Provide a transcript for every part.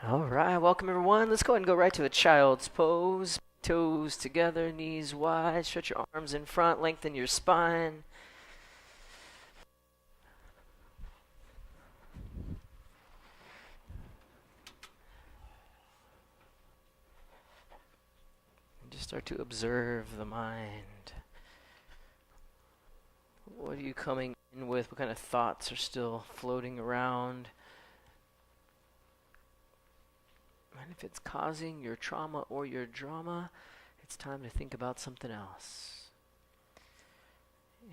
All right, welcome everyone. Let's go ahead and go right to a child's pose. Toes together, knees wide. Stretch your arms in front, lengthen your spine. And just start to observe the mind. What are you coming in with? What kind of thoughts are still floating around? And if it's causing your trauma or your drama, it's time to think about something else.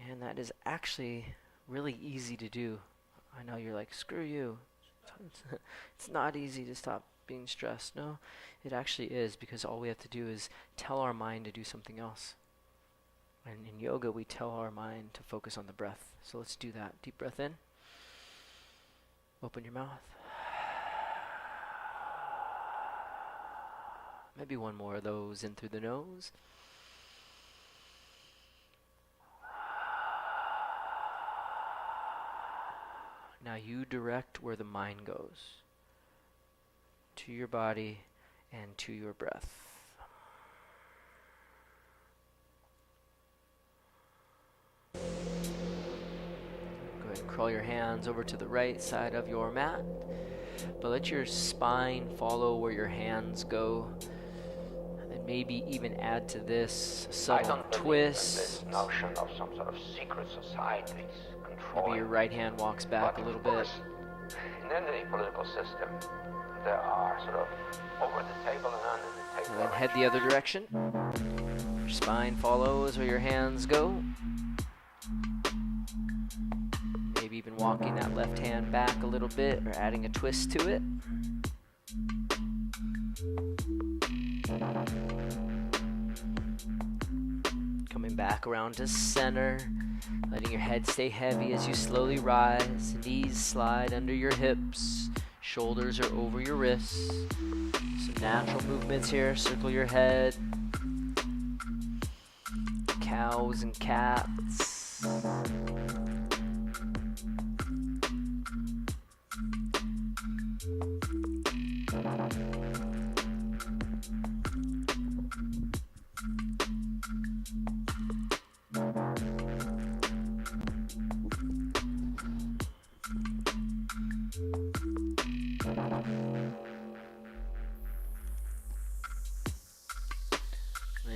And that is actually really easy to do. I know you're like, screw you. It's not easy to stop being stressed. No, it actually is, because all we have to do is tell our mind to do something else. And in yoga, we tell our mind to focus on the breath. So let's do that. Deep breath in. Open your mouth. Maybe one more of those in through the nose. Now you direct where the mind goes, to your body and to your breath. Go ahead and crawl your hands over to the right side of your mat, but let your spine follow where your hands go. Maybe even add to this a subtle twist. This notion of some sort of secret societies controlling. Maybe your right hand walks back a little bit. In any political system, there are sort of over the table and under the table. And then head the other direction. Your spine follows where your hands go. Maybe even walking that left hand back a little bit or adding a twist to it. Coming back around to center, letting your head stay heavy as you slowly rise. Knees slide under your hips, shoulders are over your wrists. Some natural movements here. Circle your head. Cows and cats.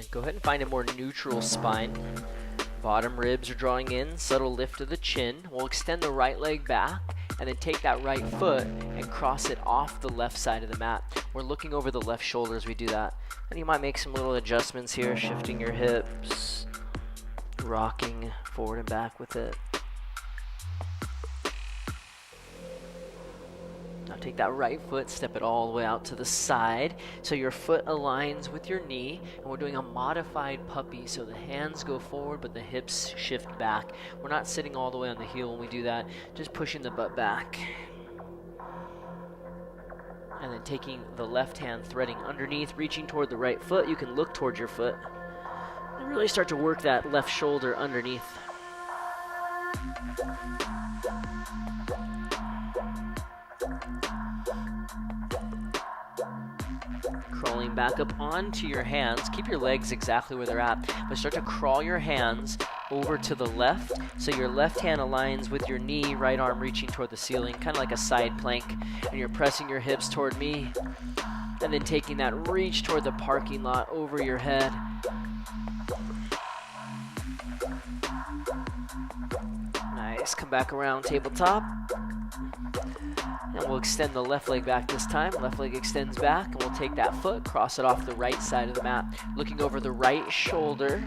Go ahead and find a more neutral spine. Bottom ribs are drawing in, subtle lift of the chin. We'll extend the right leg back and then take that right foot and cross it off the left side of the mat. We're looking over the left shoulder as we do that. And you might make some little adjustments here, shifting your hips, rocking forward and back with it. Now take that right foot, step it all the way out to the side so your foot aligns with your knee, and we're doing a modified puppy, so the hands go forward but the hips shift back. We're not sitting all the way on the heel when we do that, just pushing the butt back. And then taking the left hand, threading underneath, reaching toward the right foot. You can look towards your foot and really start to work that left shoulder underneath. Crawling back up onto your hands. Keep your legs exactly where they're at, but start to crawl your hands over to the left, so your left hand aligns with your knee, right arm reaching toward the ceiling, kind of like a side plank, and you're pressing your hips toward me, and then taking that reach toward the parking lot over your head. Nice. Come back around tabletop. And we'll extend the left leg back this time. Left leg extends back, and we'll take that foot, cross it off the right side of the mat, looking over the right shoulder.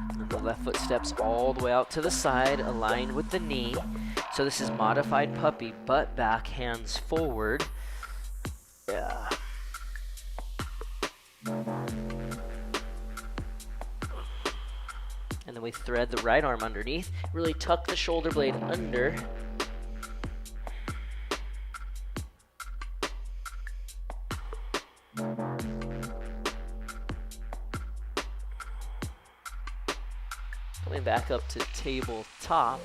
And the left foot steps all the way out to the side, aligned with the knee. So this is modified puppy, butt back, hands forward. Yeah. And then we thread the right arm underneath. Really tuck the shoulder blade under. Coming back up to tabletop.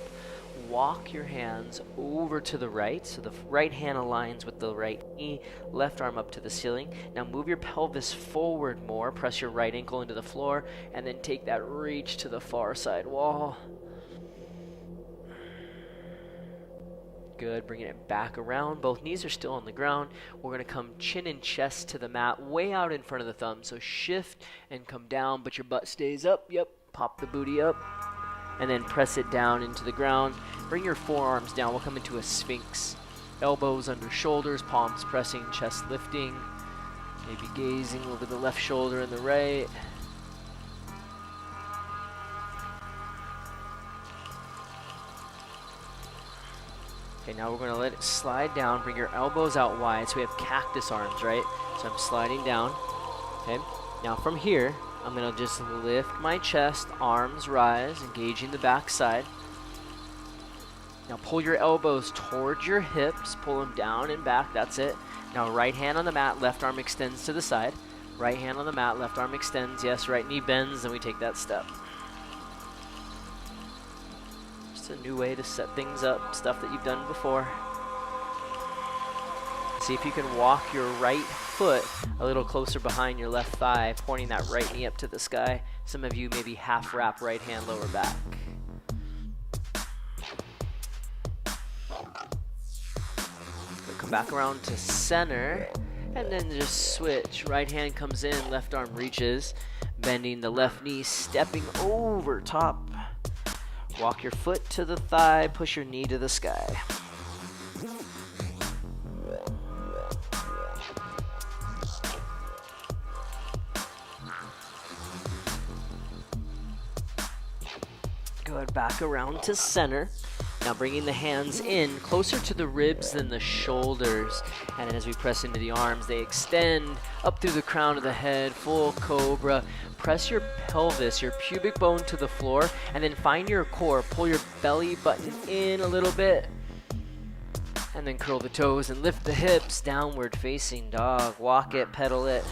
Walk your hands over to the right, so the right hand aligns with the right knee, left arm up to the ceiling. Now move your pelvis forward more, press your right ankle into the floor, and then take that reach to the far side wall. Good, bringing it back around. Both knees are still on the ground. We're going to come chin and chest to the mat, way out in front of the thumb. So shift and come down, but your butt stays up. Yep, pop the booty up. And then press it down into the ground. Bring your forearms down. We'll come into a sphinx. Elbows under shoulders, palms pressing, chest lifting. Maybe gazing over the left shoulder and the right. Okay, now we're going to let it slide down. Bring your elbows out wide. So we have cactus arms, right? So I'm sliding down. Okay. Now from here, I'm going to just lift my chest, arms rise, engaging the back side. Now pull your elbows towards your hips, pull them down and back, that's it. Now right hand on the mat, left arm extends to the side. Right hand on the mat, left arm extends, yes, right knee bends, and we take that step. Just a new way to set things up, stuff that you've done before. See if you can walk your right foot a little closer behind your left thigh, pointing that right knee up to the sky. Some of you maybe half wrap right hand lower back. Come back around to center, and then just switch. Right hand comes in, left arm reaches, bending the left knee, stepping over top. Walk your foot to the thigh, push your knee to the sky. Good, back around to center. Now bringing the hands in closer to the ribs than the shoulders. And then as we press into the arms, they extend up through the crown of the head, full cobra. Press your pelvis, your pubic bone to the floor, and then find your core. Pull your belly button in a little bit. And then curl the toes and lift the hips, downward facing dog. Walk it, pedal it.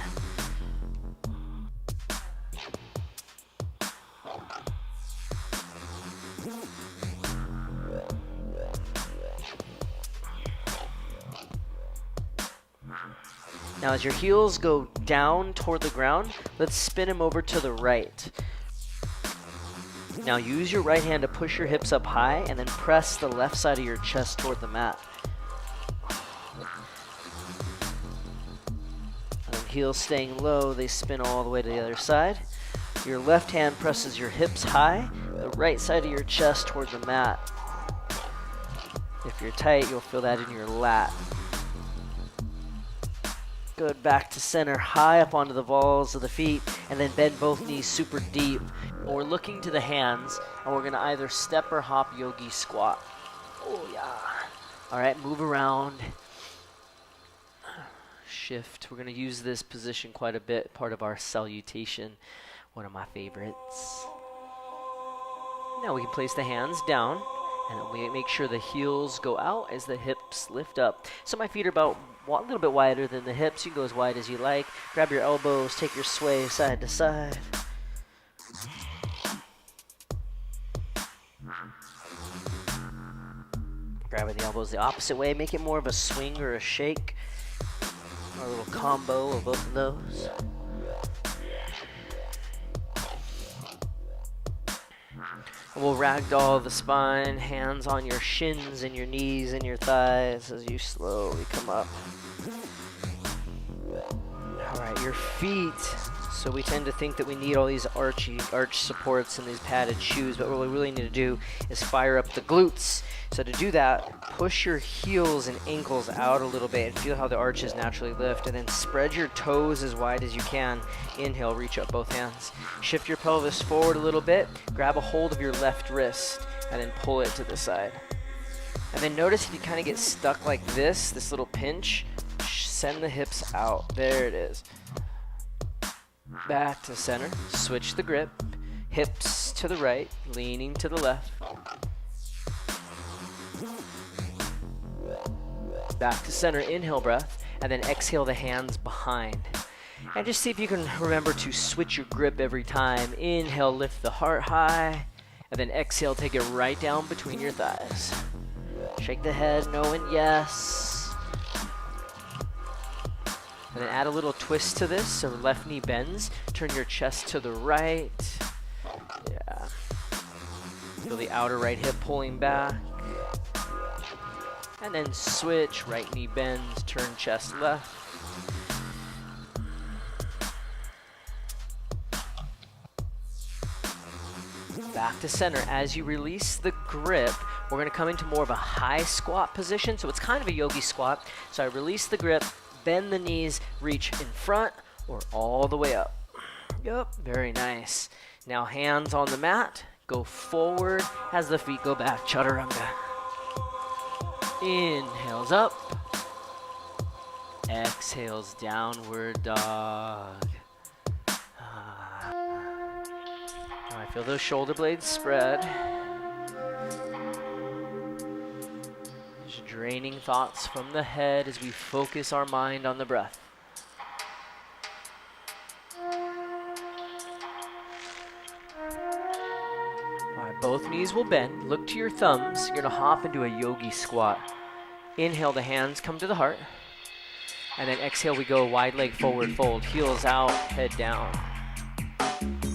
Now as your heels go down toward the ground, let's spin them over to the right. Now use your right hand to push your hips up high and then press the left side of your chest toward the mat. And then heels staying low, they spin all the way to the other side. Your left hand presses your hips high, the right side of your chest toward the mat. If you're tight, you'll feel that in your lat. Good, back to center, high up onto the balls of the feet, and then bend both knees super deep. And we're looking to the hands, and we're gonna either step or hop yogi squat. Oh yeah. All right, move around. Shift. We're gonna use this position quite a bit, part of our salutation, one of my favorites. Now we can place the hands down, and then we make sure the heels go out as the hips lift up. So my feet are about a little bit wider than the hips. You can go as wide as you like. Grab your elbows, take your sway side to side. Grabbing the elbows the opposite way. Make it more of a swing or a shake. Or a little combo of both of those. And we'll ragdoll the spine, hands on your shins and your knees and your thighs as you slowly come up. All right, your feet. So we tend to think that we need all these arch supports and these padded shoes, but what we really need to do is fire up the glutes. So to do that, push your heels and ankles out a little bit and feel how the arches naturally lift, and then spread your toes as wide as you can. Inhale, reach up both hands. Shift your pelvis forward a little bit, grab a hold of your left wrist, and then pull it to the side. And then notice if you kind of get stuck like this little pinch, send the hips out. There it is. Back to center, switch the grip, hips to the right, leaning to the left. Back to center, inhale breath, and then exhale the hands behind. And just see if you can remember to switch your grip every time. Inhale, lift the heart high. And then exhale, take it right down between your thighs. Shake the head, no and yes. And then add a little twist to this, so left knee bends. Turn your chest to the right. Yeah. Feel the outer right hip pulling back. And then switch, right knee bends, turn chest left. Back to center. As you release the grip, we're gonna come into more of a high squat position. So it's kind of a yogi squat. So I release the grip, bend the knees, reach in front or all the way up. Yep, very nice. Now hands on the mat, go forward as the feet go back, chaturanga. Inhales up, exhales downward dog. Now I feel those shoulder blades spread. Just draining thoughts from the head as we focus our mind on the breath. Both knees will bend. Look to your thumbs. You're gonna hop into a yogi squat. Inhale, the hands come to the heart. And then exhale, we go wide leg forward fold. Heels out, head down.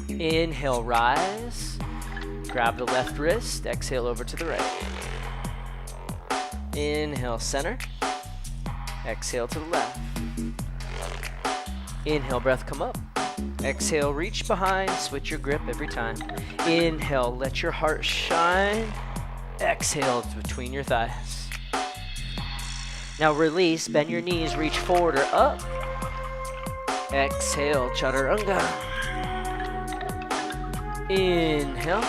Inhale, rise. Grab the left wrist. Exhale over to the right. Inhale, center. Exhale to the left. Inhale, breath come up. Exhale, reach behind, switch your grip every time. Inhale, let your heart shine. Exhale, between your thighs. Now release, bend your knees, reach forward or up. Exhale, chaturanga. Inhale.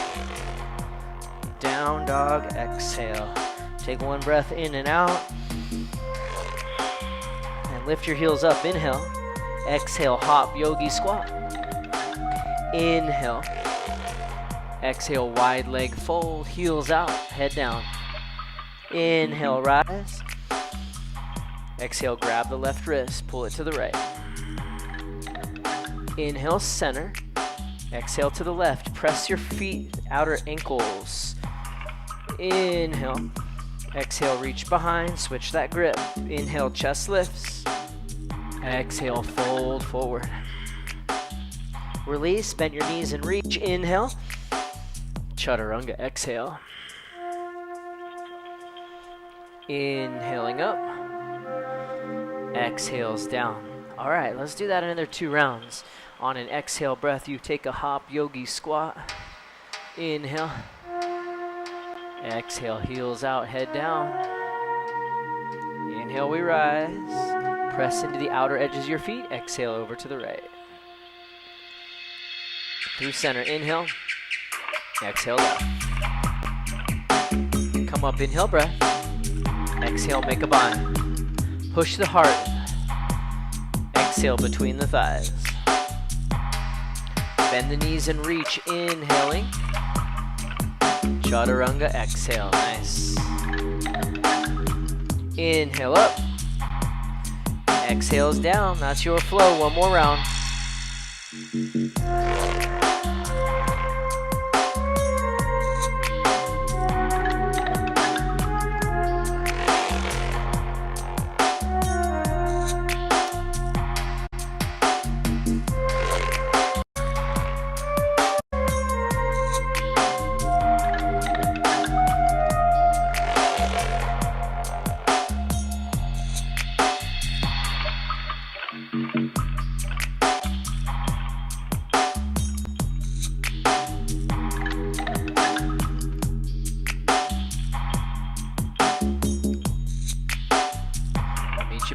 Down dog, exhale. Take one breath in and out. And lift your heels up, inhale. Exhale, hop, yogi squat. Inhale. Exhale, wide leg fold, heels out, head down. Inhale, rise. Exhale, grab the left wrist, pull it to the right. Inhale, center. Exhale to the left, press your feet, outer ankles. Inhale. Exhale, reach behind, switch that grip. Inhale, chest lifts. Exhale, fold forward. Release, bend your knees and reach. Inhale. Chaturanga, exhale. Inhaling up. Exhales down. All right, let's do that another 2 rounds. On an exhale breath, you take a hop yogi squat. Inhale. Exhale, heels out, head down. Inhale, we rise. Press into the outer edges of your feet. Exhale over to the right. Through center, inhale. Exhale left. Come up, inhale, breath. Exhale, make a bind. Push the heart. Exhale between the thighs. Bend the knees and reach, inhaling. Chaturanga, exhale, nice. Inhale up. Exhales down, that's your flow. One more round.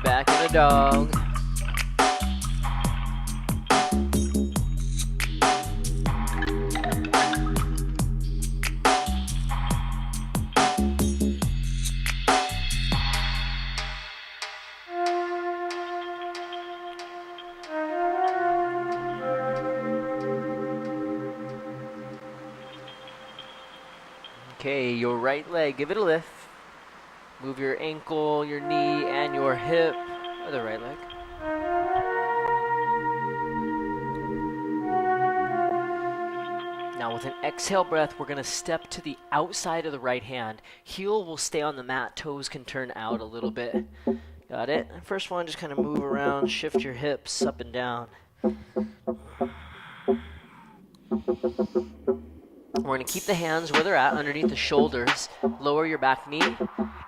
Back in a dog. Okay, your right leg, give it a lift. Move your ankle, your knee, and your hip. The right leg. Now with an exhale breath, we're going to step to the outside of the right hand. Heel will stay on the mat. Toes can turn out a little bit. Got it? First one, just kind of move around, shift your hips up and down. We're going to keep the hands where they're at, underneath the shoulders. Lower your back knee,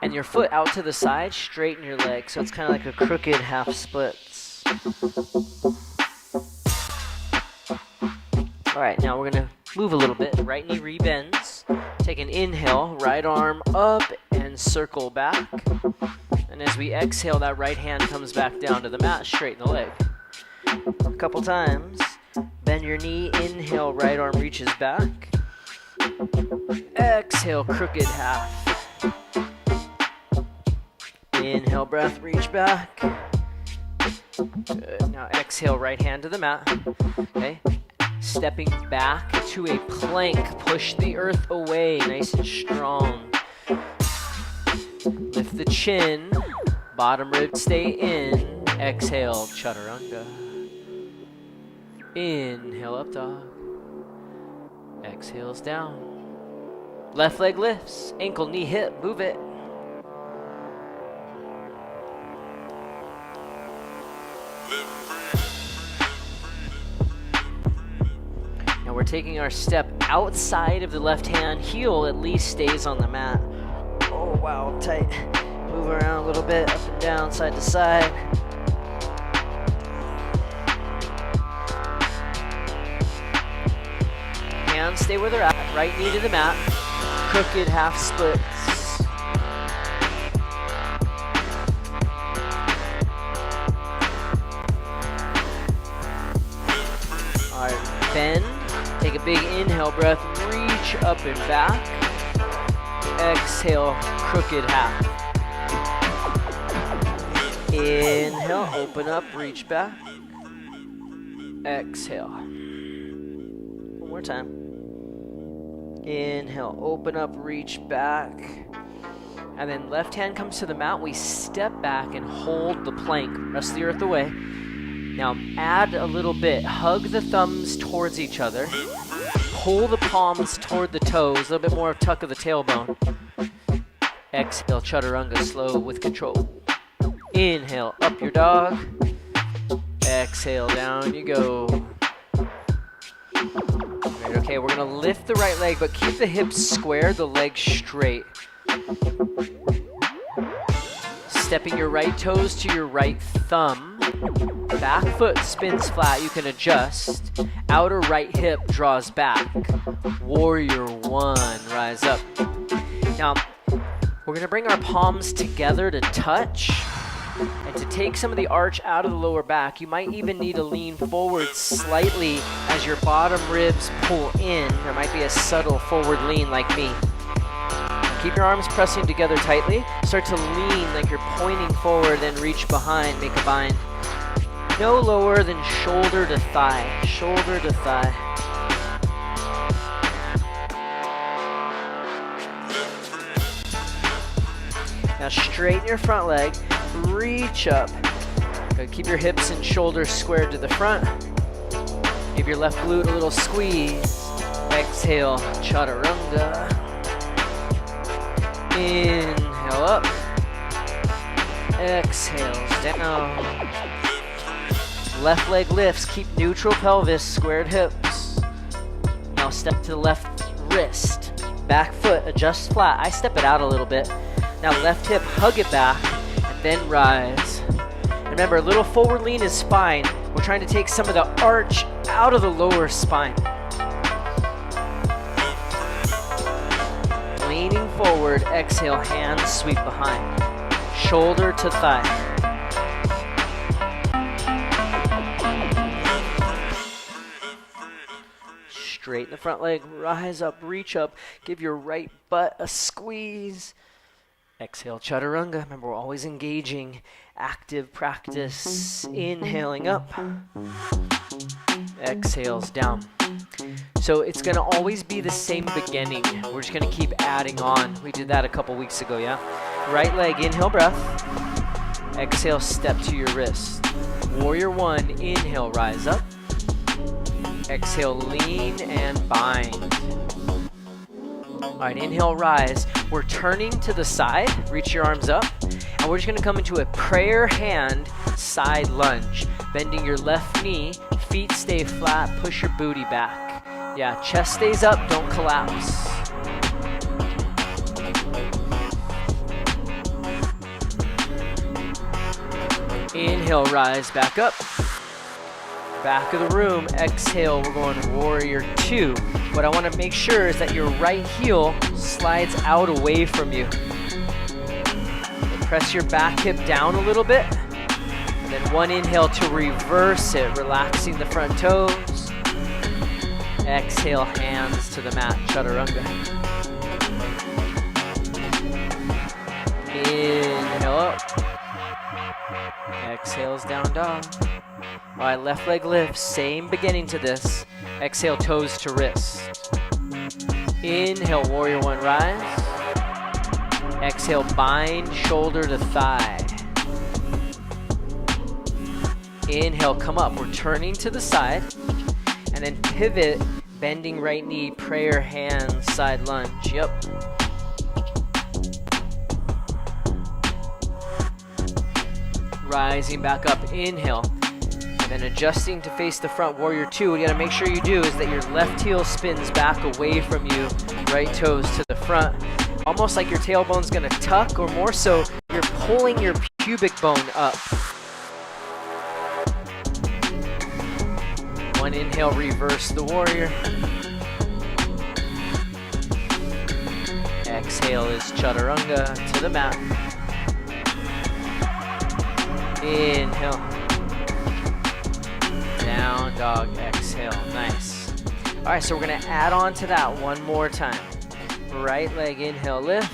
and your foot out to the side, straighten your leg. So it's kind of like a crooked half splits. All right, now we're going to move a little bit. Right knee rebends. Take an inhale, right arm up and circle back. And as we exhale, that right hand comes back down to the mat, straighten the leg. A couple times. Bend your knee, inhale, right arm reaches back. Exhale, crooked half. Inhale, breath, reach back. Good. Now exhale, right hand to the mat. Okay. Stepping back to a plank. Push the earth away, nice and strong. Lift the chin. Bottom rib stay in. Exhale, chaturanga. Inhale, up dog. Exhales down. Left leg lifts. Ankle, knee, hip. Move it. Now we're taking our step outside of the left hand. Heel at least stays on the mat. Oh, wow, tight. Move around a little bit, up and down, side to side. Hands stay where they're at. Right knee to the mat. Crooked half splits. Alright, bend. Take a big inhale breath. Reach up and back. Exhale, crooked half. Inhale, open up, reach back. Exhale. One more time. Inhale, open up, reach back. And then left hand comes to the mat. We step back and hold the plank. Rest the earth away. Now add a little bit. Hug the thumbs towards each other. Pull the palms toward the toes. A little bit more of tuck of the tailbone. Exhale, chaturanga, slow with control. Inhale, up your dog. Exhale, down you go. Right, okay, we're gonna lift the right leg, but keep the hips square, the legs straight. Stepping your right toes to your right thumb. Back foot spins flat, you can adjust. Outer right hip draws back. Warrior one, rise up. Now, we're gonna bring our palms together to touch. And to take some of the arch out of the lower back, you might even need to lean forward slightly as your bottom ribs pull in. There might be a subtle forward lean like me. Keep your arms pressing together tightly. Start to lean like you're pointing forward, then reach behind, make a bind. No lower than shoulder to thigh, shoulder to thigh. Now straighten your front leg. Reach up. Good. Keep your hips and shoulders squared to the front. Give your left glute a little squeeze. Exhale, chaturanga. Inhale up. Exhales down. Left leg lifts. Keep neutral pelvis, squared hips. Now step to the left wrist. Back foot, adjust flat. I step it out a little bit. Now left hip, hug it back. Then rise. Remember, a little forward lean is fine. We're trying to take some of the arch out of the lower spine. Leaning forward, exhale, hands sweep behind. Shoulder to thigh. Straighten the front leg, rise up, reach up. Give your right butt a squeeze. Exhale, chaturanga. Remember, we're always engaging. Active practice. Inhaling up. Exhales down. So it's going to always be the same beginning. We're just going to keep adding on. We did that a couple weeks ago, yeah? Right leg, inhale, breath. Exhale, step to your wrist. Warrior one, inhale, rise up. Exhale, lean and bind. All right, inhale, rise. We're turning to the side, reach your arms up, and we're just gonna come into a prayer hand side lunge. Bending your left knee, feet stay flat, push your booty back. Yeah, chest stays up, don't collapse. Inhale, rise back up. Back of the room, exhale, we're going warrior two. What I want to make sure is that your right heel slides out away from you. Press your back hip down a little bit. And then one inhale to reverse it, relaxing the front toes. Exhale, hands to the mat, chaturanga. Inhale up. Exhales, down dog. All right, left leg lifts, same beginning to this. Exhale, toes to wrist. Inhale, warrior one, rise. Exhale, bind shoulder to thigh. Inhale, come up. We're turning to the side. And then pivot, bending right knee, prayer hands, side lunge. Yep. Rising back up, inhale. And then adjusting to face the front, warrior two. What you gotta make sure you do is that your left heel spins back away from you, right toes to the front. Almost like your tailbone's gonna tuck, or more so, you're pulling your pubic bone up. One inhale, reverse the warrior. Exhale is chaturanga to the mat. Inhale. Down dog, exhale, nice. All right, so we're gonna add on to that one more time. Right leg, inhale, lift.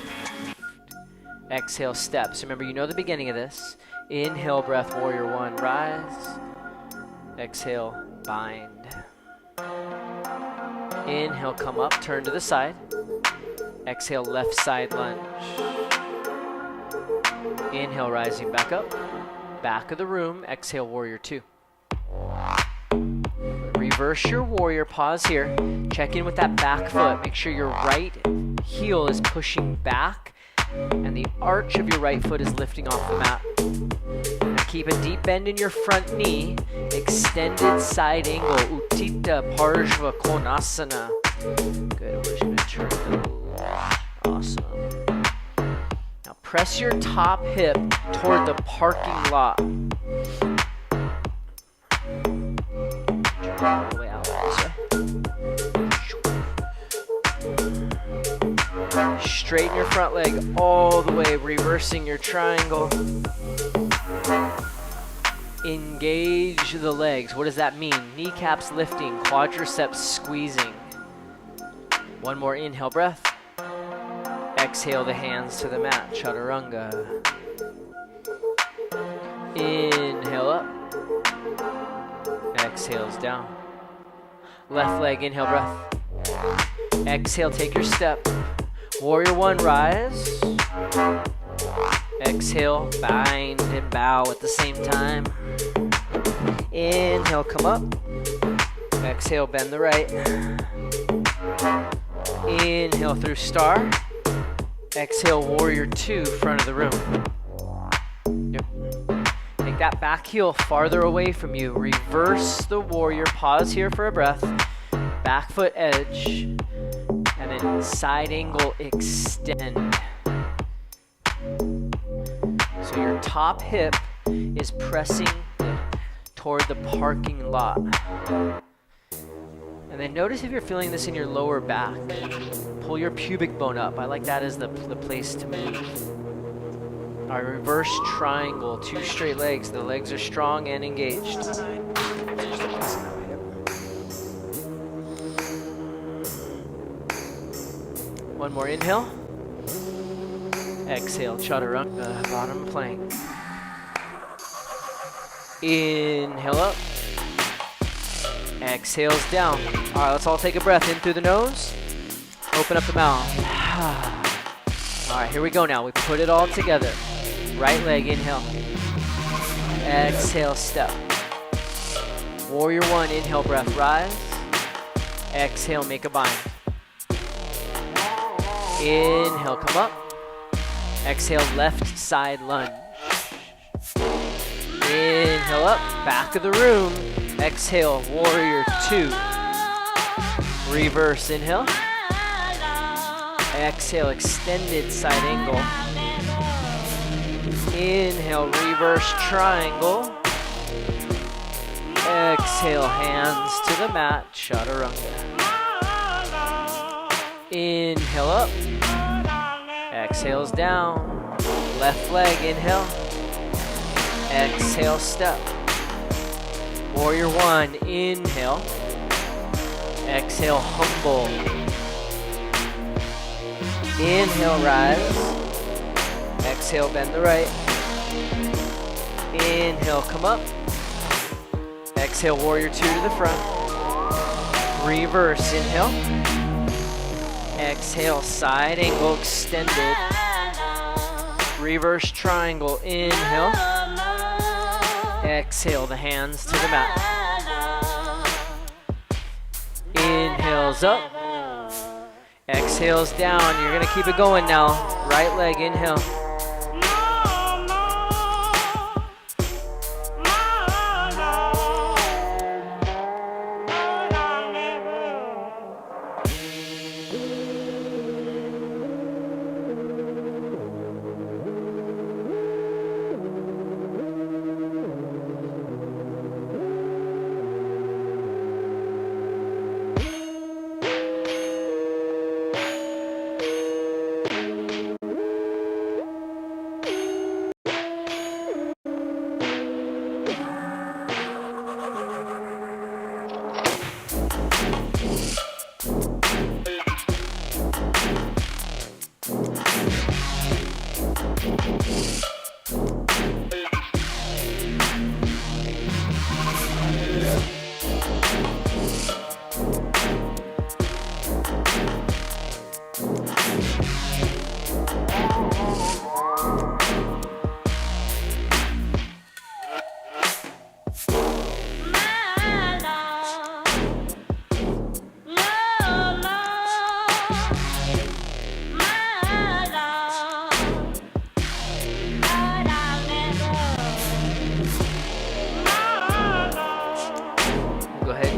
Exhale, step. So remember, you know the beginning of this. Inhale, breath, warrior one, rise. Exhale, bind. Inhale, come up, turn to the side. Exhale, left side lunge. Inhale, rising back up. Back of the room, exhale, warrior two. Reverse your warrior, pause here. Check in with that back foot. Make sure your right heel is pushing back and the arch of your right foot is lifting off the mat. Now keep a deep bend in your front knee. Extended side angle, Uttita Parshva Konasana. Good, we're just gonna turn to awesome. Now press your top hip toward the parking lot. All the way out this way. Straighten your front leg all the way, reversing your triangle. Engage the legs. What does that mean? Kneecaps lifting, quadriceps squeezing. One more inhale breath. Exhale the hands to the mat, chaturanga. Inhale up. Exhales down. Left leg, inhale breath. Exhale, take your step. Warrior one, rise. Exhale, bind and bow at the same time. Inhale, come up. Exhale, bend the right. Inhale through star. Exhale, warrior two, front of the room. Yep. Take that back heel farther away from you. Reverse the warrior. Pause here for a breath. Back foot edge. And then side angle extend. So your top hip is pressing toward the parking lot. And then notice if you're feeling this in your lower back. Pull your pubic bone up. I like that as the place to move. All right, reverse triangle, two straight legs. The legs are strong and engaged. One more inhale. Exhale, chaturanga, bottom plank. Inhale up. Exhales down. All right, let's all take a breath in through the nose. Open up the mouth. All right, here we go now. We put it all together. Right leg, inhale. Exhale, step. Warrior one, inhale, breath, rise. Exhale, make a bind. Inhale, come up. Exhale, left side lunge. Inhale up, back of the room. Exhale, warrior two. Reverse inhale. Exhale, extended side angle. Inhale, reverse triangle. Exhale, hands to the mat, chaturanga. Inhale up. Exhales down. Left leg, inhale. Exhale, step. Warrior one, inhale. Exhale, humble. Inhale, rise. Exhale, bend the right. Inhale, come up. Exhale, warrior two to the front. Reverse, inhale. Exhale, side angle extended. Reverse triangle, inhale. Exhale, the hands to the mat. Inhales up. Exhales down. You're gonna keep it going now. Right leg, inhale.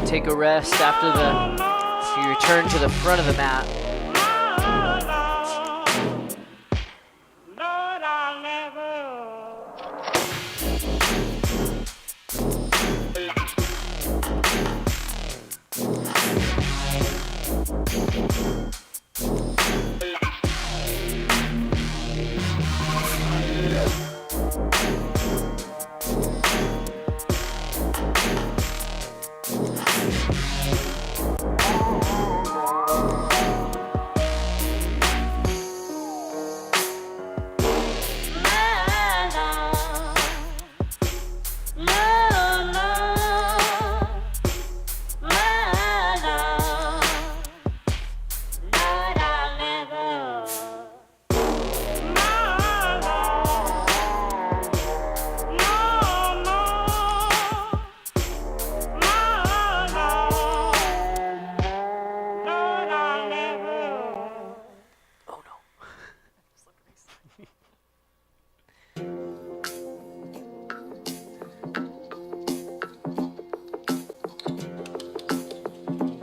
Take a rest after you return to the front of the mat.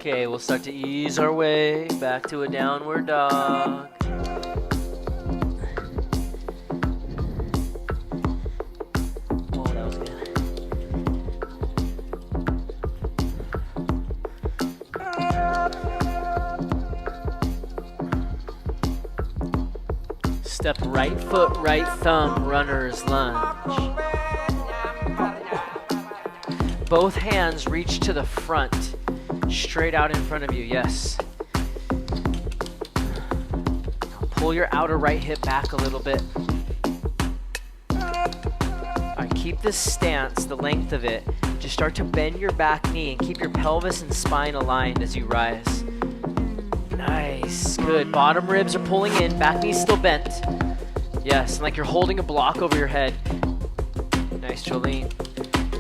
Okay, we'll start to ease our way back to a downward dog. Oh, that was good. Step right foot, right thumb, runner's lunge. Both hands reach to the front. Straight out in front of you, yes. Pull your outer right hip back a little bit. Alright, keep this stance, the length of it. Just start to bend your back knee and keep your pelvis and spine aligned as you rise. Nice, good. Bottom ribs are pulling in, back knee's still bent. Yes, like you're holding a block over your head. Nice, Jolene.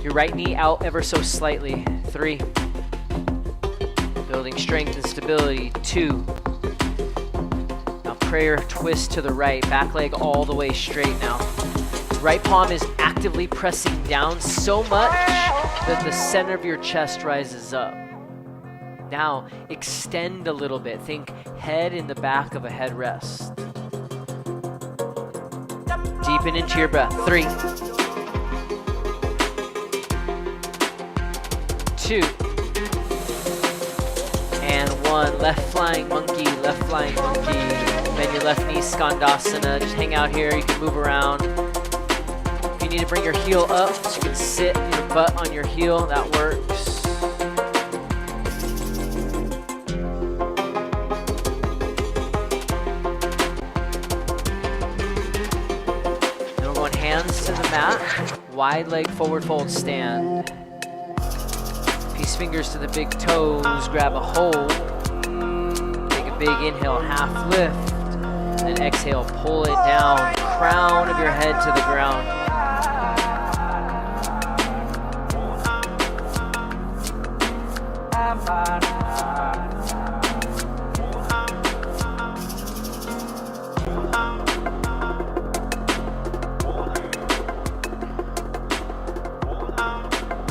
Your right knee out ever so slightly. 3, Building strength and stability. 2. Now prayer twist to the right. Back leg all the way straight now. Right palm is actively pressing down so much that the center of your chest rises up. Now extend a little bit. Think head in the back of a headrest. Deepen into your breath. 3, 2, and 1. Left flying monkey, left flying monkey. Bend your left knee, skandasana. Just hang out here. You can move around. If you need to bring your heel up so you can sit your butt on your heel, that works. Then we're going hands to the mat. Wide leg forward fold stand. Peace fingers to the big toes. Grab a hold. Take a big inhale, half lift. Then exhale, pull it down. Crown of your head to the ground.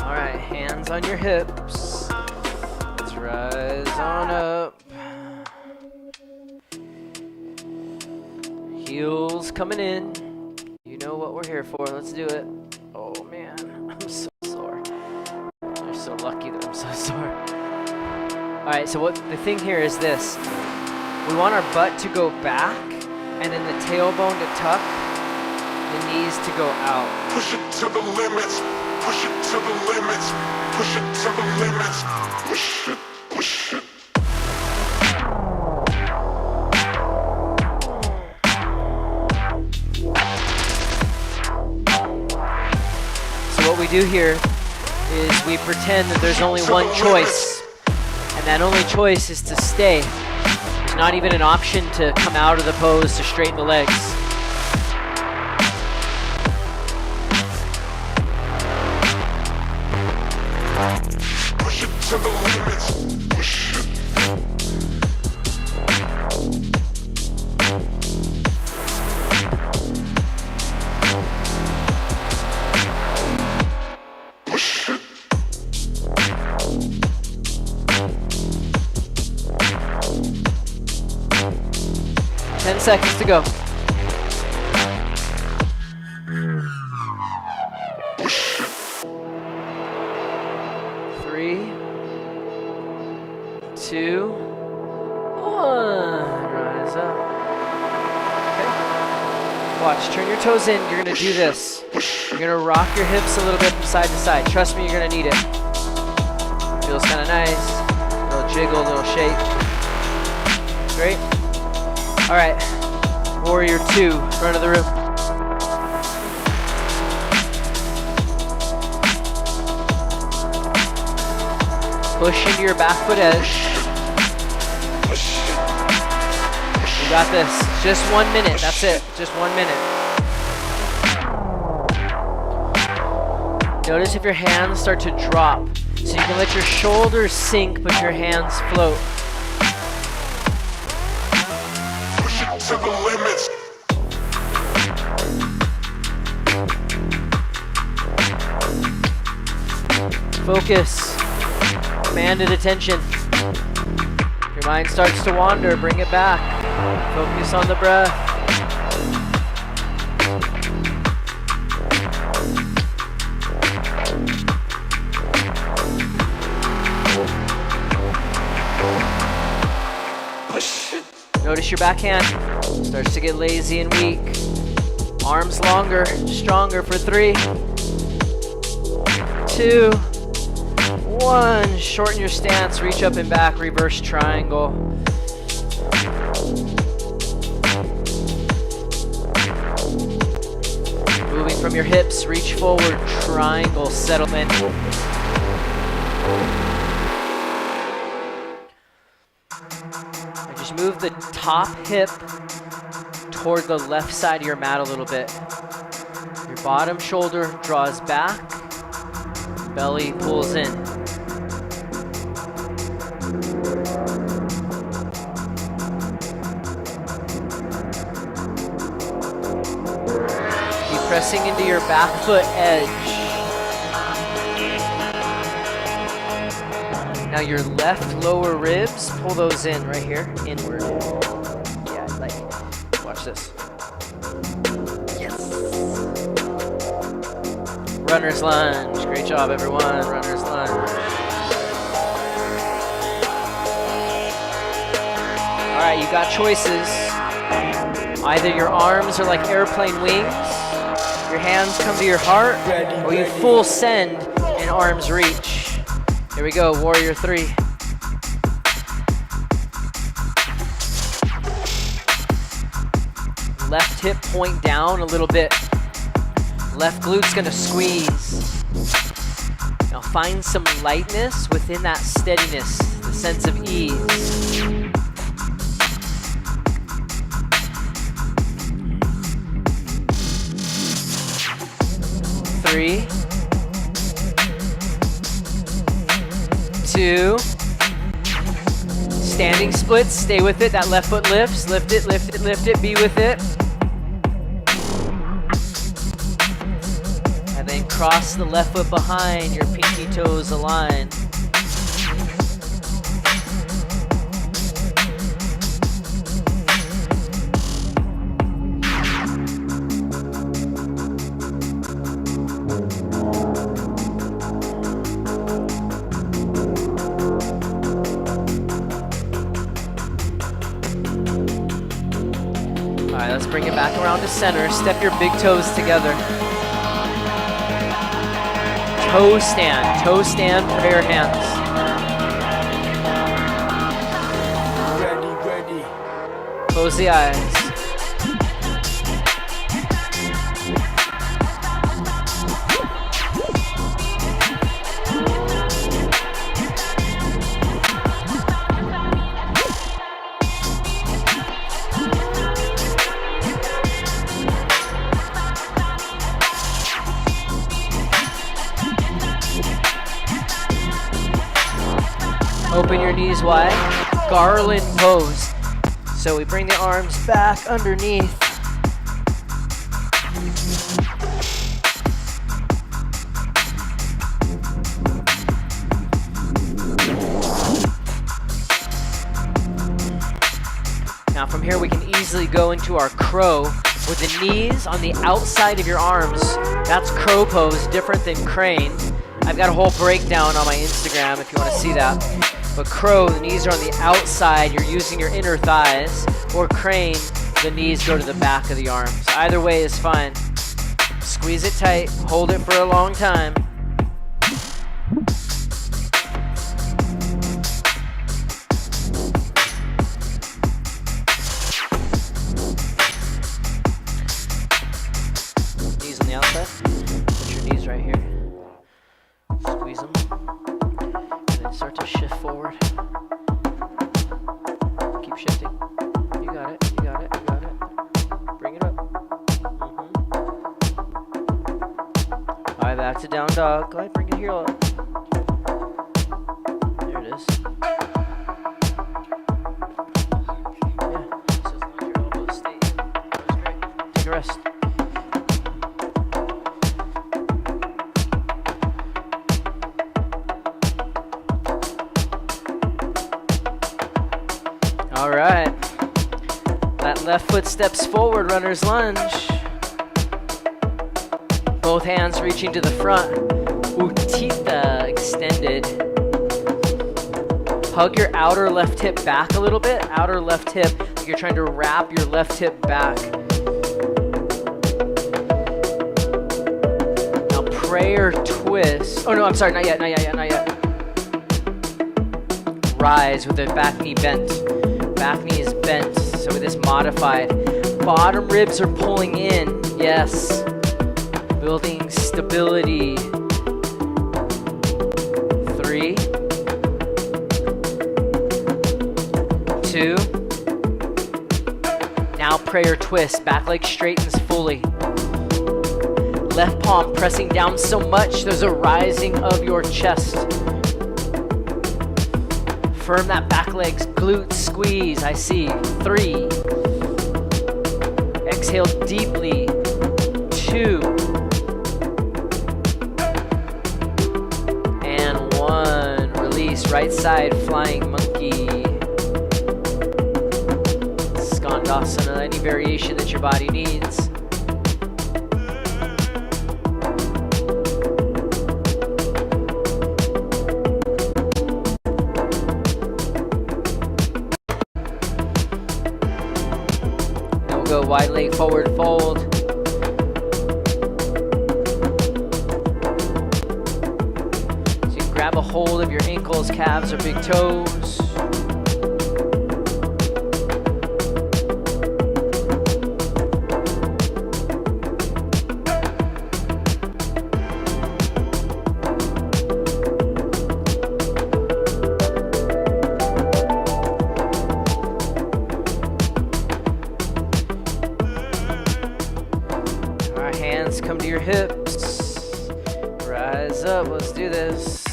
All right, hands on your hips. Let's rise on up. Heels coming in. You know what we're here for. Let's do it. Oh man, I'm so sore. You're so lucky that I'm so sore. All right, so what the thing here is this. We want our butt to go back and then the tailbone to tuck, the knees to go out. Push it to the limits. Push it to the limits. Push it to the limits. Push it, push it. So what we do here is we pretend that there's only one choice, and that only choice is to stay. There's not even an option to come out of the pose to straighten the legs. Push it to the limits. Push it. Push it. 10 seconds to go. Three, 2, 1. Rise up. Okay. Watch, turn your toes in. You're gonna do this. You're gonna rock your hips a little bit from side to side. Trust me, you're gonna need it. Feels kind of nice. A little jiggle, a little shake. Great. All right. Warrior 2, front of the room. Push into your back foot edge. You got this. Just 1 minute. That's it. Just 1 minute. Notice if your hands start to drop. So you can let your shoulders sink, but your hands float. Push it to the limits. Focus. Commanded attention. If your mind starts to wander, bring it back. Focus on the breath. Notice your backhand starts to get lazy and weak. Arms longer, stronger for 3, 2, 1. Shorten your stance, reach up and back, reverse triangle. Moving from your hips, reach forward, triangle, settle in. And just move the top hip toward the left side of your mat a little bit. Your bottom shoulder draws back, belly pulls in. Pressing into your back foot edge. Now your left lower ribs, pull those in right here, inward. Yeah, like, watch this. Yes. Runner's lunge. Great job, everyone. Runner's lunge. All right, you got choices. Either your arms are like airplane wings, your hands come to your heart, or you full send and arms reach. Here we go, warrior 3. Left hip point down a little bit. Left glute's gonna squeeze. Now find some lightness within that steadiness, the sense of ease. 3, 2, standing splits, stay with it, that left foot lifts, lift it, lift it, lift it, be with it. And then cross the left foot behind, your pinky toes align. Let's bring it back around to center. Step your big toes together. Toe stand, prayer hands. Ready. Close the eyes. Open your knees wide, garland pose. So we bring the arms back underneath. Now from here we can easily go into our crow with the knees on the outside of your arms. That's crow pose, different than crane. I've got a whole breakdown on my Instagram if you want to see that. But crow, the knees are on the outside, you're using your inner thighs. Or crane, the knees go to the back of the arms. Either way is fine. Squeeze it tight, hold it for a long time. Knees on the outside. Put your knees right here. Squeeze them. Start to shift forward. Keep shifting. You got it. Bring it up. Alright, back to down dog. Go ahead, bring it here up. There it is. Yeah, so as long as your elbows stay in. That was great. Take a rest. All right, that left foot steps forward, runner's lunge. Both hands reaching to the front. Utthita extended. Hug your outer left hip back a little bit. Outer left hip, like you're trying to wrap your left hip back. Now prayer twist. Oh no, I'm sorry, not yet. Rise with the back knee bent. Back knee is bent, so with this modified. Bottom ribs are pulling in, yes. Building stability. 3, 2. Now prayer twist, back leg straightens fully. Left palm pressing down so much, there's a rising of your chest. Firm that back leg's glute squeeze, I see. 3. Exhale deeply. 2. 2, and 1. Release, right side flying monkey. Skandasana, any variation that your body needs. Then we'll go wide leg forward fold. So you can grab a hold of your ankles, calves, or big toes. Come to your hips. Rise up. Let's do this.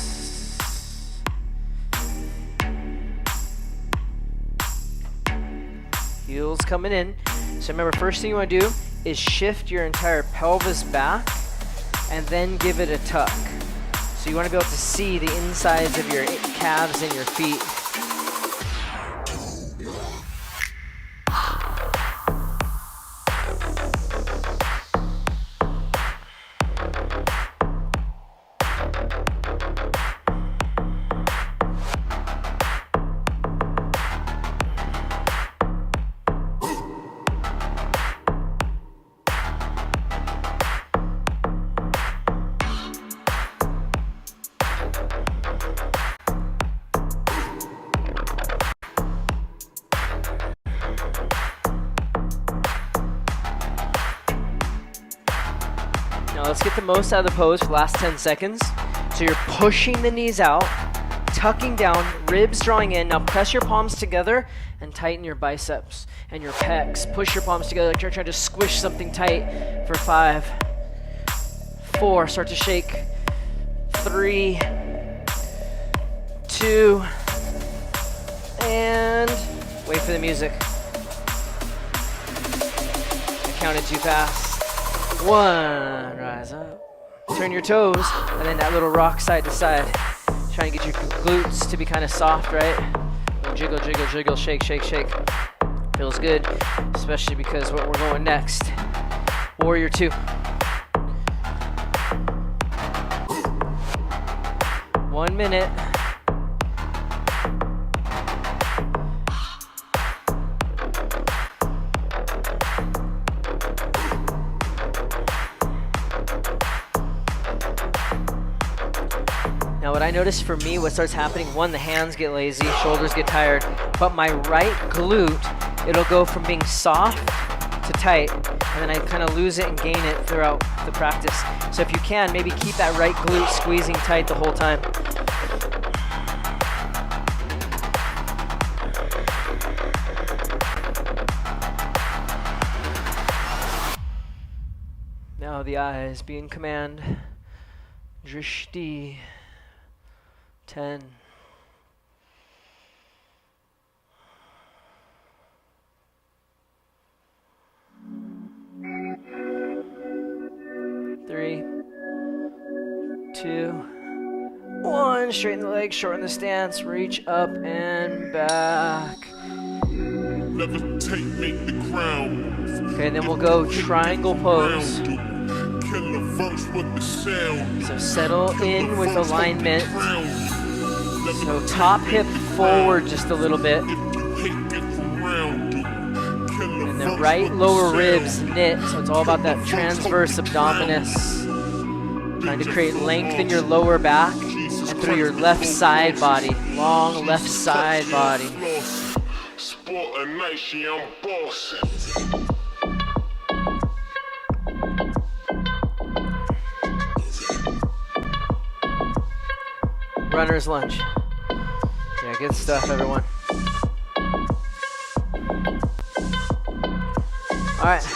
Heels coming in. So remember, first thing you want to do is shift your entire pelvis back and then give it a tuck. So you want to be able to see the insides of your calves and your feet. Now let's get the most out of the pose for the last 10 seconds. So you're pushing the knees out, tucking down, ribs drawing in. Now press your palms together and tighten your biceps and your pecs. Push your palms together like you're trying to squish something tight for 5, 4, start to shake, 3, 2, and wait for the music. I counted too fast. 1, rise up. Turn your toes, and then that little rock side to side. Trying to get your glutes to be kind of soft, right? Jiggle, jiggle, jiggle, shake, shake, shake. Feels good, especially because what we're going next. Warrior 2. One minute. Now what I notice for me, what starts happening, one, the hands get lazy, shoulders get tired, but my right glute, it'll go from being soft to tight, and then I kind of lose it and gain it throughout the practice. So if you can, maybe keep that right glute squeezing tight the whole time. Now the eyes be in command. Drishti. 10. 3, 2, 1. Straighten the legs, shorten the stance, reach up and back. Levitate, make the ground. Okay, then we'll go triangle pose. Kill the verse with the sound. So settle in with alignment. So top hip forward just a little bit. And the right lower ribs knit. So it's all about that transverse abdominis. Trying to create length in your lower back and through your left side body. Long left side body. Runner's lunge. Yeah, good stuff, everyone. All right.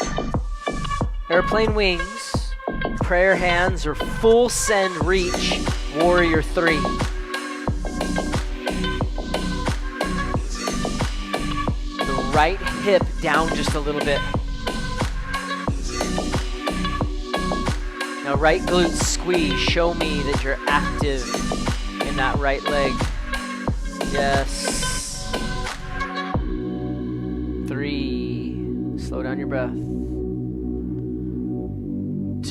Airplane wings, prayer hands, or full send reach, warrior 3. The right hip down just a little bit. Now right glute squeeze. Show me that you're active in that right leg. Yes. 3. Slow down your breath.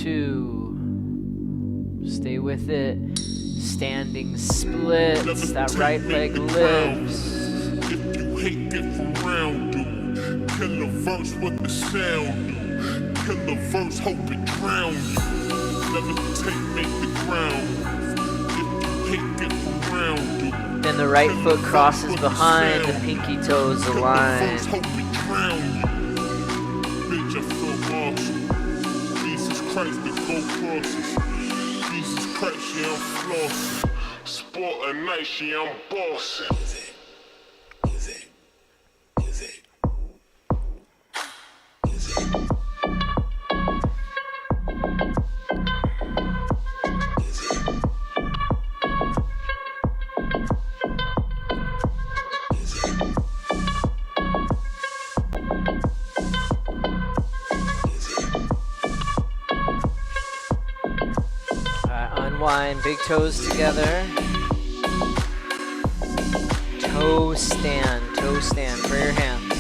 2. Stay with it. Standing splits. That right leg lifts. If you hate, get around, dude. Kill a verse with the sound, dude. Kill a verse, hope it drown you. Levitate, make the ground. If you hate, get around, dude. Then the right foot crosses behind, the pinky toes align. Hope it drown you. Bitch, I feel awesome. Jesus Christ, the go crosses. Jesus Christ, yeah, I'm flossing. Sport a night, yeah, I'm bossing. Unwind, big toes together. Toe stand for your hands.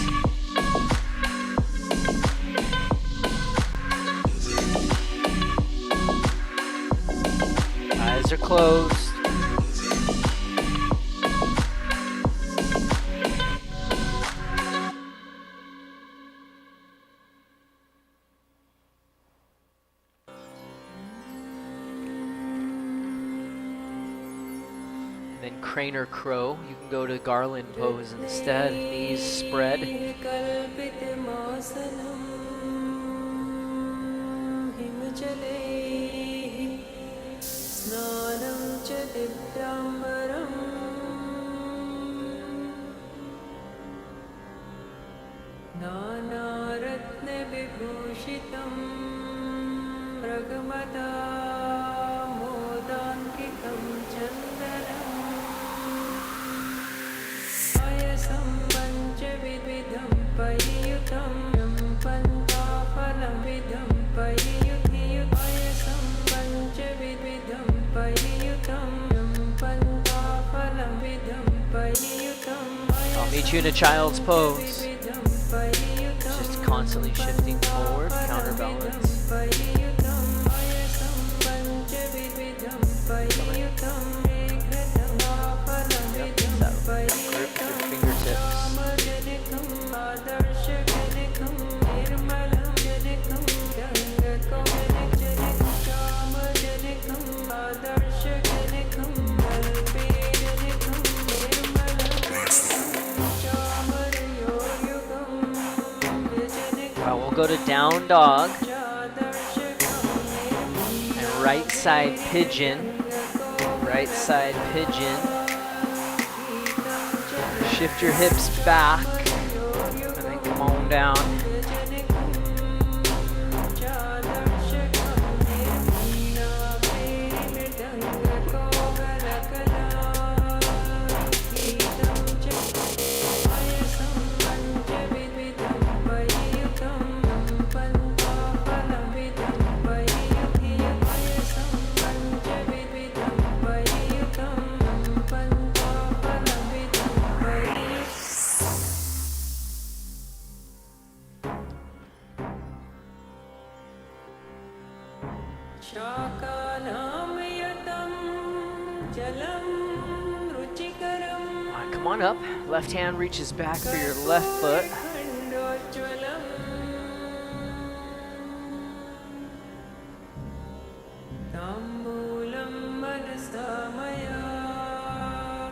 Eyes are closed. Then crane or crow, you can go to garland pose instead, knees spread. I'll meet you in a child's pose. Just constantly shifting forward, counterbalance. Grip your fingertips. We'll go to down dog and right side pigeon. Right side pigeon. Shift your hips back and then come on down. Come on up. Left hand reaches back for your left foot.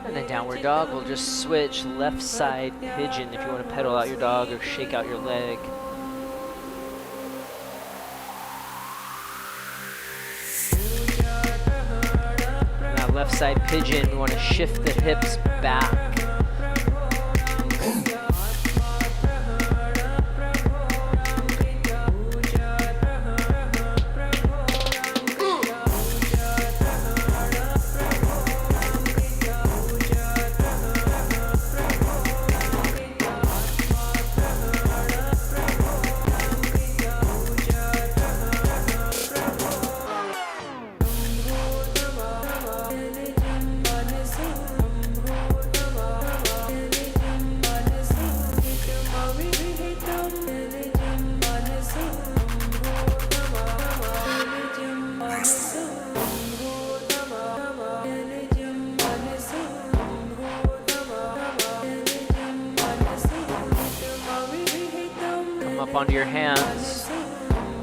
And then downward dog, we'll just switch left side pigeon if you want to pedal out your dog or shake out your leg. Now left side pigeon, we want to shift the hips back. your hands.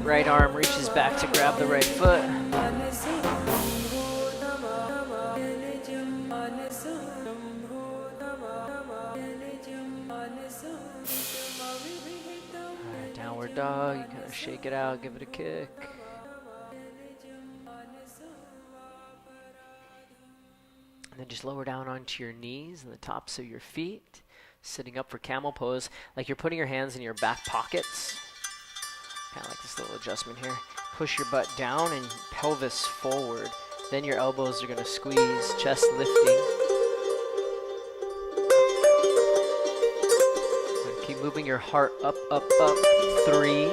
Right arm reaches back to grab the right foot. Alright, downward dog. You kind of shake it out, give it a kick. And then just lower down onto your knees and the tops of your feet. Sitting up for camel pose, like you're putting your hands in your back pockets. Kind of like this little adjustment here. Push your butt down and pelvis forward. Then your elbows are going to squeeze, chest lifting. And keep moving your heart up, up, up. 3.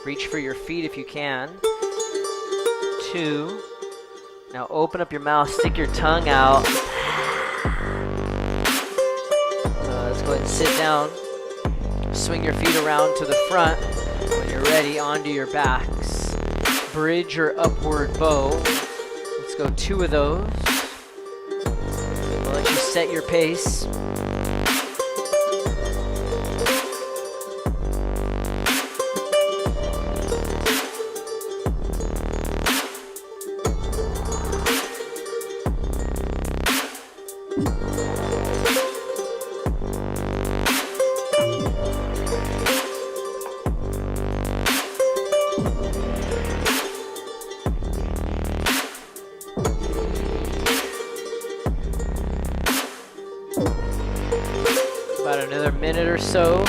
Reach for your feet if you can. 2. Now open up your mouth, stick your tongue out. Let's go ahead and sit down. Swing your feet around to the front. When you're ready, onto your backs. Bridge or upward bow. Let's go 2 of those. We'll let you set your pace. About another minute or so.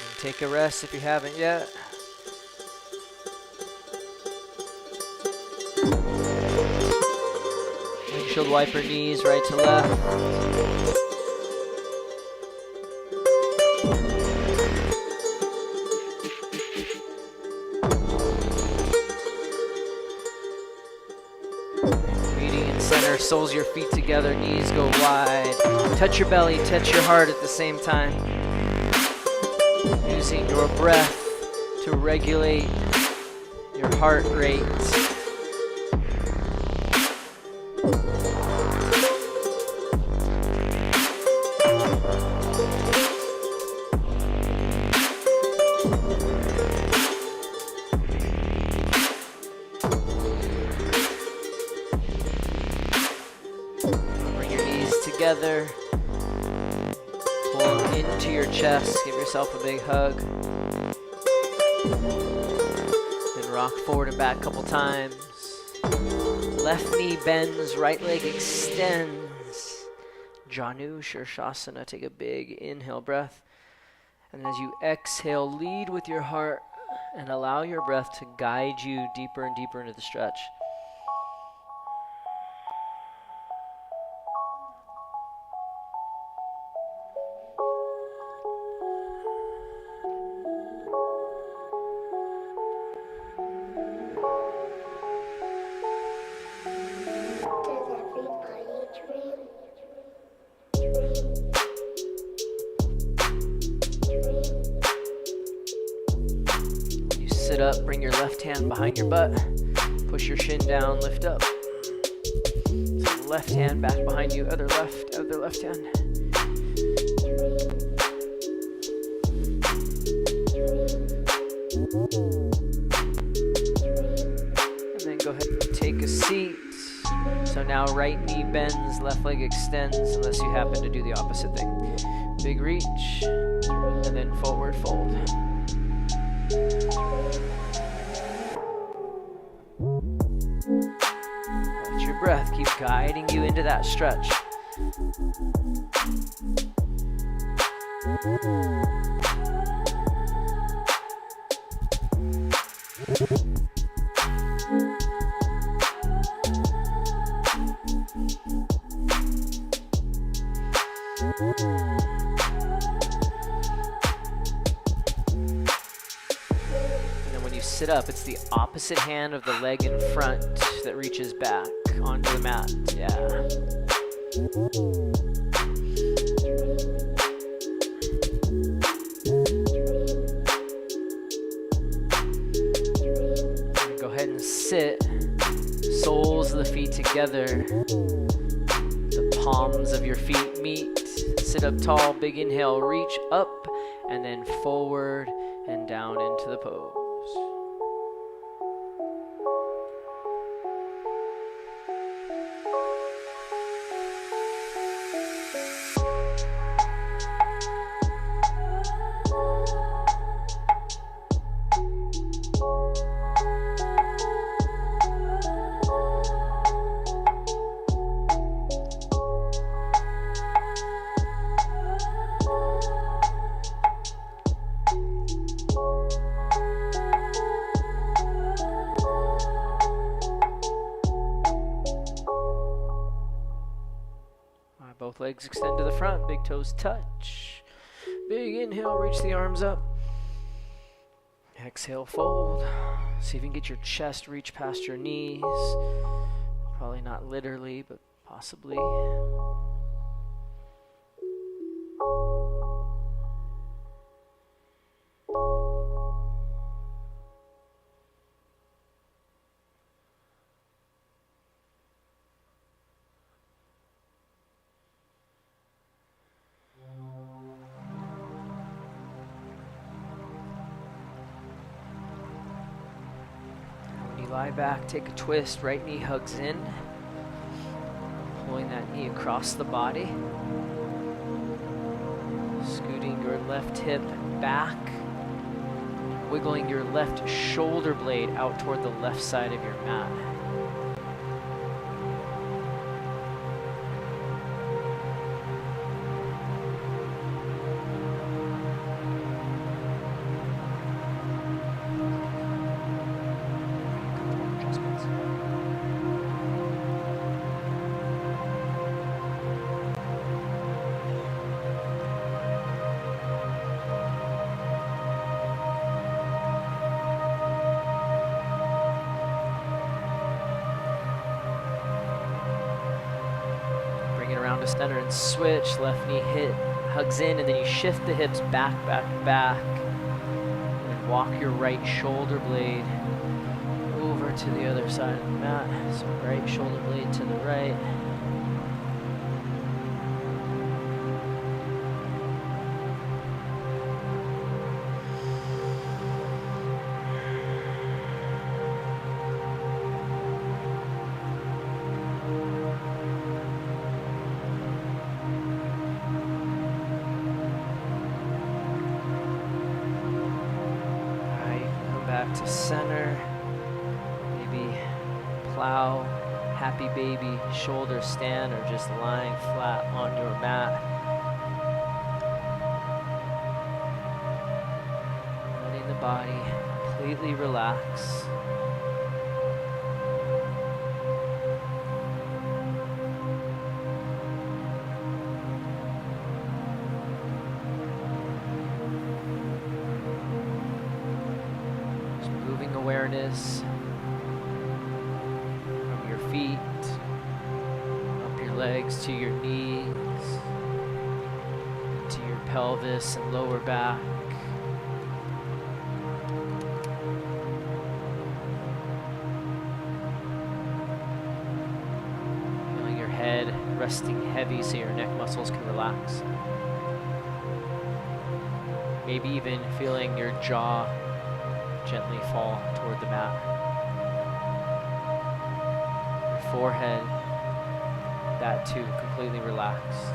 And take a rest if you haven't yet. Windshield wiper knees right to left. Meeting in center, soles of your feet together, knees go wide. Touch your belly, touch your heart at the same time. Using your breath to regulate your heart rate. Bring your knees together. Pull into your chest. Give yourself a big hug. Then rock forward and back a couple times. Left knee bends, right leg extends. Janu Shirshasana. Take a big inhale breath. And as you exhale, lead with your heart and allow your breath to guide you deeper and deeper into the stretch. Sit up, bring your left hand behind your butt, push your shin down, lift up. So left hand back behind you, other left hand. And then go ahead and take a seat. So now right knee bends, left leg extends, unless you happen to do the opposite thing. Big reach, and then forward fold. Let your breath keep guiding you into that stretch. Sit up, it's the opposite hand of the leg in front that reaches back. onto the mat. Yeah. Go ahead and sit. Soles of the feet together. The palms of your feet meet. Sit up tall. Big inhale. Reach up and then forward and down into the pose. Both legs extend to the front, big toes touch. Big inhale, reach the arms up. Exhale, fold. See if you can get your chest reach past your knees. Probably not literally, but possibly. Lie back, take a twist, right knee hugs in. Pulling that knee across the body. Scooting your left hip back. Wiggling your left shoulder blade out toward the left side of your mat. To center and switch. Left knee hugs in, and then you shift the hips back, and walk your right shoulder blade over to the other side of the mat. So right shoulder blade to the right. To center, maybe plow, happy baby, shoulder stand, or just lying flat on your mat. Letting the body completely relax. Awareness from your feet, up your legs to your knees, to your pelvis and lower back. Feeling your head resting heavy so your neck muscles can relax. Maybe even feeling your jaw gently fall toward the mat. Your forehead, that too, completely relaxed.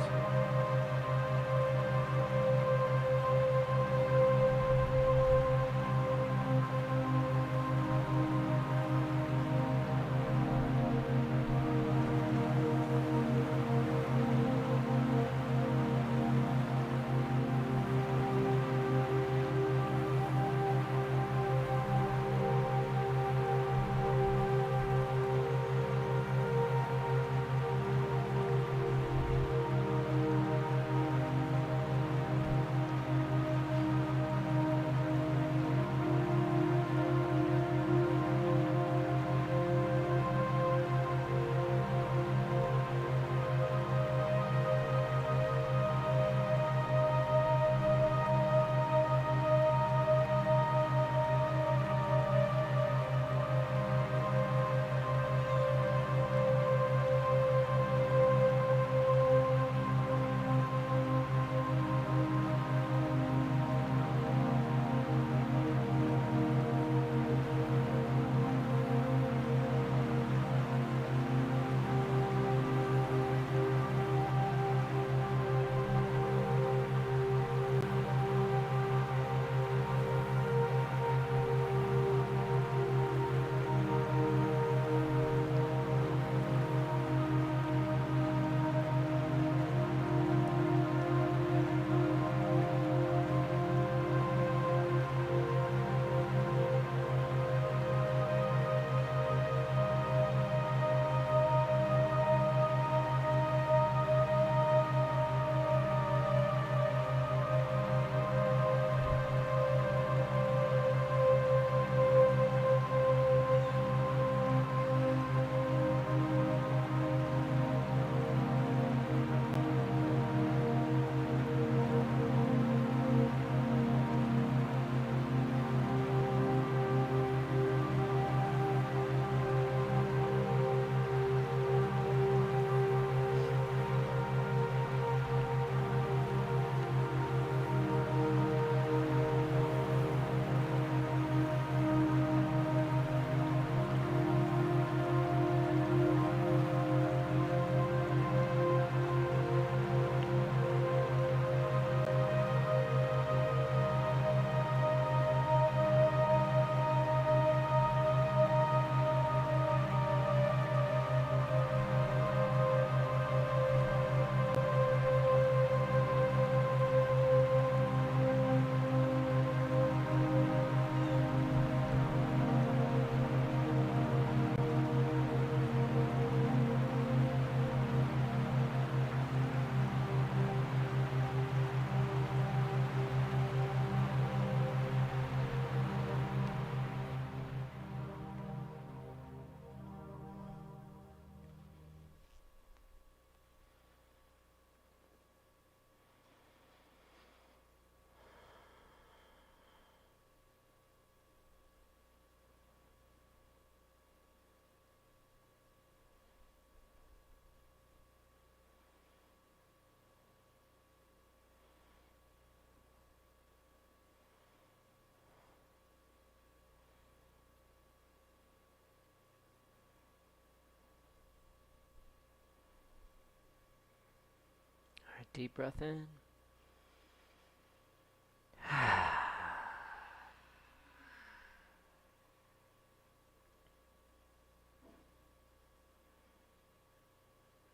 Deep breath in.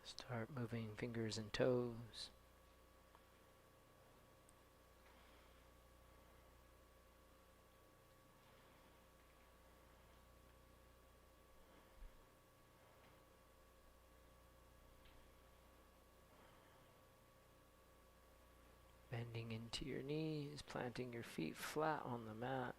Start moving fingers and toes. Bending into your knees, planting your feet flat on the mat.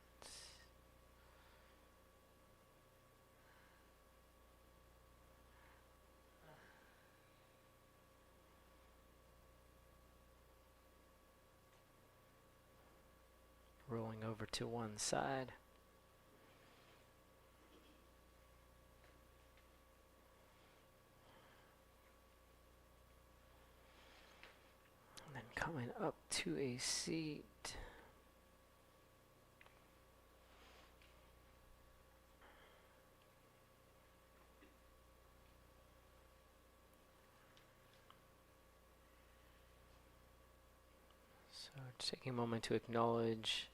Rolling over to one side. And then coming up to a seat. So just taking a moment to acknowledge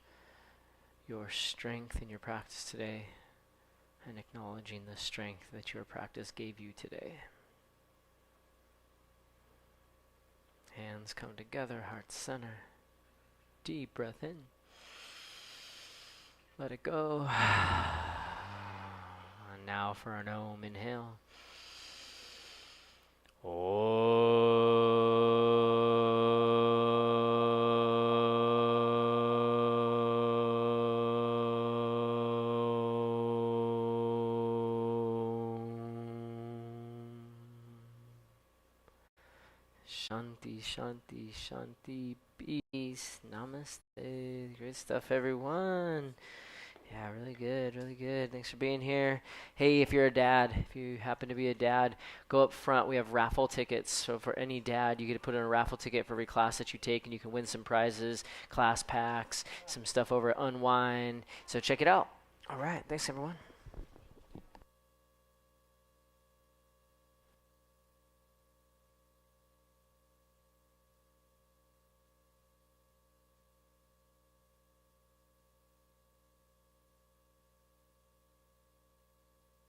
your strength in your practice today and acknowledging the strength that your practice gave you today. Hands come together, heart center. Deep breath in. Let it go. And now for an Om, inhale. Shanti, shanti, shanti, peace, namaste. Great stuff, everyone. Yeah, really good, really good. Thanks for being here. Hey, if you're a dad, if you happen to be a dad, go up front. We have raffle tickets. So for any dad, you get to put in a raffle ticket for every class that you take, and you can win some prizes, class packs, some stuff over at Unwind. So check it out. All right, thanks, everyone.